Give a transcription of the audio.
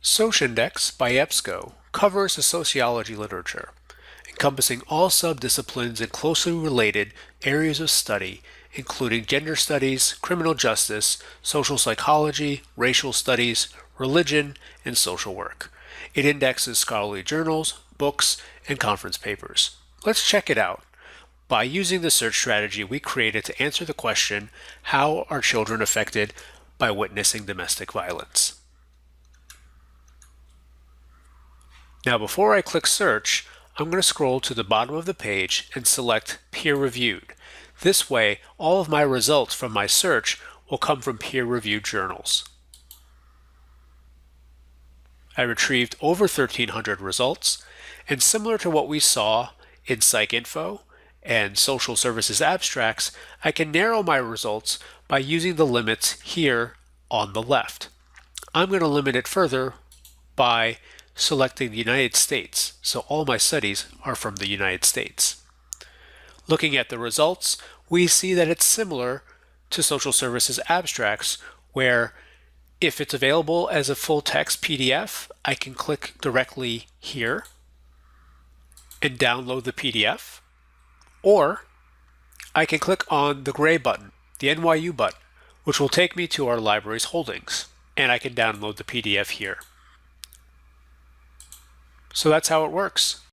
SOCINdex by EBSCO covers the sociology literature, encompassing all subdisciplines and closely related areas of study, including gender studies, criminal justice, social psychology, racial studies, religion, and social work. It indexes scholarly journals, books, and conference papers. Let's check it out by using the search strategy we created to answer the question, how are children affected by witnessing domestic violence? Now, before I click search, I'm going to scroll to the bottom of the page and select peer-reviewed. This way, all of my results from my search will come from peer-reviewed journals. I retrieved over 1,300 results, and similar to what we saw in PsycInfo and social services abstracts, I can narrow my results by using the limits here on the left. I'm going to limit it further by selecting the United States, so all my studies are from the United States. Looking at the results, we see that it's similar to social services abstracts, where if it's available as a full text PDF, I can click directly here and download the PDF, or I can click on the gray button, the NYU button, which will take me to our library's holdings, and I can download the PDF here. So that's how it works.